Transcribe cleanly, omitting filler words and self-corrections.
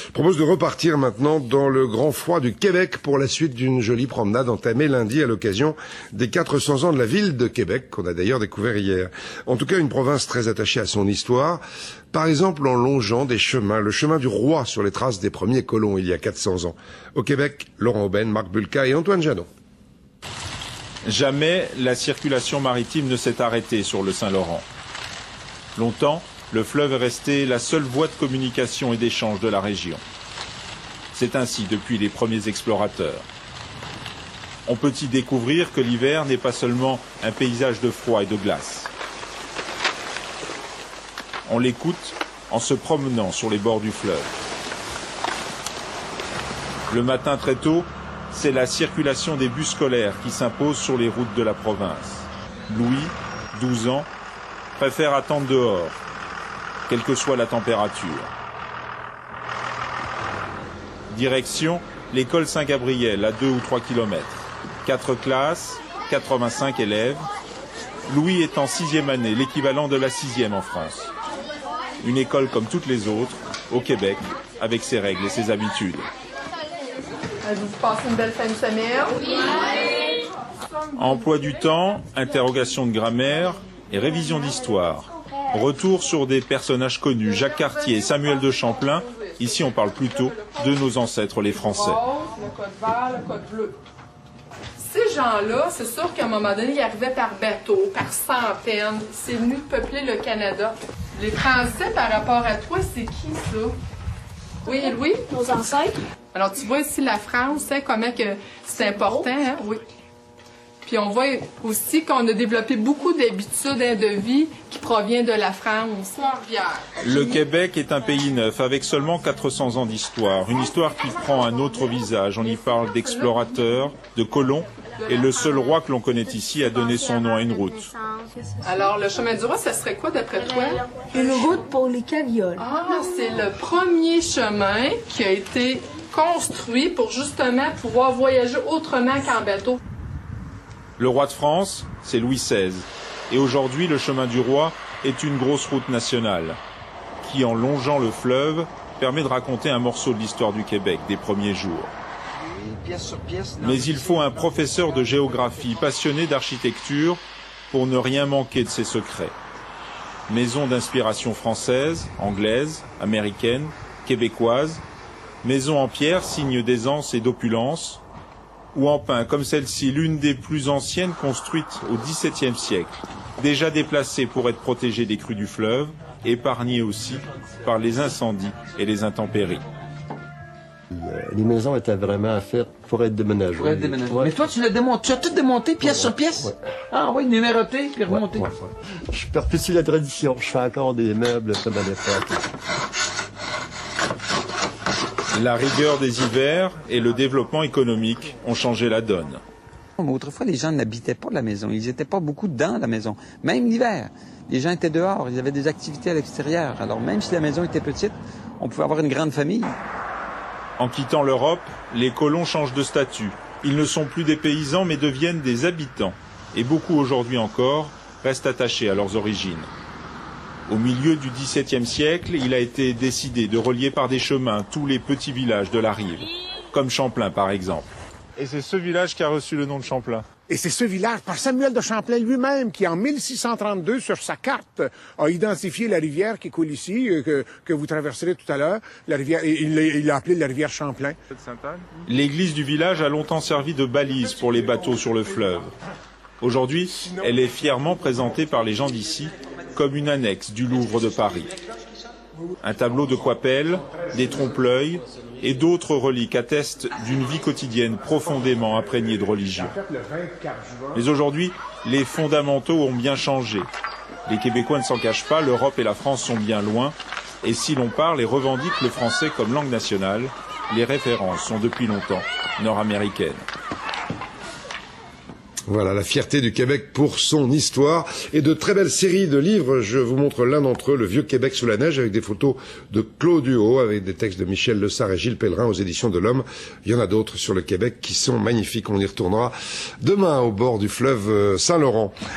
Je propose de repartir maintenant dans le grand froid du Québec pour la suite d'une jolie promenade entamée lundi à l'occasion des 400 ans de la ville de Québec, qu'on a d'ailleurs découvert hier. En tout cas, une province très attachée à son histoire, par exemple en longeant des chemins, le chemin du roi sur les traces des premiers colons il y a 400 ans. Au Québec, Laurent Aubin, Marc Bulka et Antoine Janot. Jamais la circulation maritime ne s'est arrêtée sur le Saint-Laurent. Longtemps, le fleuve est resté la seule voie de communication et d'échange de la région. C'est ainsi depuis les premiers explorateurs. On peut y découvrir que l'hiver n'est pas seulement un paysage de froid et de glace. On l'écoute en se promenant sur les bords du fleuve. Le matin très tôt, c'est la circulation des bus scolaires qui s'impose sur les routes de la province. Louis, 12 ans, préfère attendre dehors, quelle que soit la température. Direction l'école Saint-Gabriel, à 2 ou 3 kilomètres. 4 classes, 85 élèves. Louis est en 6e année, l'équivalent de la 6e en France. Une école comme toutes les autres, au Québec, avec ses règles et ses habitudes. Vous passez une belle fin de semaine? Oui. Emploi du temps, interrogation de grammaire et révision d'histoire. Retour sur des personnages connus, Jacques Cartier et Samuel de Champlain. Ici, on parle plutôt de nos ancêtres, les Français. Le code vert, le code bleu. Ces gens-là, c'est sûr qu'à un moment donné, ils arrivaient par bateau, par centaines. C'est venu peupler le Canada. Les Français, par rapport à toi, c'est qui, ça? Oui, Louis? Nos ancêtres. Alors, tu vois ici la France, hein, comment que c'est important, hein? Oui. Puis on voit aussi qu'on a développé beaucoup d'habitudes de vie qui proviennent de la France. Le Québec est un pays neuf avec seulement 400 ans d'histoire. Une histoire qui prend un autre visage. On y parle d'explorateurs, de colons. Et le seul roi que l'on connaît ici a donné son nom à une route. Alors, le chemin du roi, ça serait quoi d'après toi? Une route pour les cavioles. Ah, c'est le premier chemin qui a été construit pour justement pouvoir voyager autrement qu'en bateau. Le roi de France, c'est Louis XVI. Et aujourd'hui, le chemin du roi est une grosse route nationale qui, en longeant le fleuve, permet de raconter un morceau de l'histoire du Québec des premiers jours. Mais il faut un professeur de géographie passionné d'architecture pour ne rien manquer de ses secrets. Maison d'inspiration française, anglaise, américaine, québécoise, maison en pierre, signe d'aisance et d'opulence, ou en pin, comme celle-ci, l'une des plus anciennes construites au XVIIe siècle, déjà déplacée pour être protégée des crues du fleuve, épargnée aussi par les incendies et les intempéries. Les maisons étaient vraiment faites pour être déménagées. Ouais. Mais toi, tu l'as démonté, tu as tout démonté pièce sur pièce? Ouais. Ah oui, numéroté, puis remonté. Ouais. Je perpétue la tradition, je fais encore des meubles comme à l'époque. La rigueur des hivers et le développement économique ont changé la donne. Mais autrefois, les gens n'habitaient pas la maison. Ils n'étaient pas beaucoup dans la maison. Même l'hiver. Les gens étaient dehors. Ils avaient des activités à l'extérieur. Alors, même si la maison était petite, on pouvait avoir une grande famille. En quittant l'Europe, les colons changent de statut. Ils ne sont plus des paysans, mais deviennent des habitants. Et beaucoup aujourd'hui encore restent attachés à leurs origines. Au milieu du XVIIe siècle, il a été décidé de relier par des chemins tous les petits villages de la rive, comme Champlain par exemple. Et c'est ce village qui a reçu le nom de Champlain. Et c'est ce village, par Samuel de Champlain lui-même, qui en 1632, sur sa carte, a identifié la rivière qui coule ici, que vous traverserez tout à l'heure. La rivière, il l'a appelée la rivière Champlain. L'église du village a longtemps servi de balise pour les bateaux sur le fleuve. Aujourd'hui, elle est fièrement présentée par les gens d'ici comme une annexe du Louvre de Paris. Un tableau de Coypel, des trompe-l'œil et d'autres reliques attestent d'une vie quotidienne profondément imprégnée de religion. Mais aujourd'hui, les fondamentaux ont bien changé. Les Québécois ne s'en cachent pas, l'Europe et la France sont bien loin. Et si l'on parle et revendique le français comme langue nationale, les références sont depuis longtemps nord-américaines. Voilà, la fierté du Québec pour son histoire et de très belles séries de livres. Je vous montre l'un d'entre eux, Le Vieux Québec sous la neige, avec des photos de Claude Huot, avec des textes de Michel Lessard et Gilles Pellerin aux éditions de l'Homme. Il y en a d'autres sur le Québec qui sont magnifiques. On y retournera demain au bord du fleuve Saint-Laurent.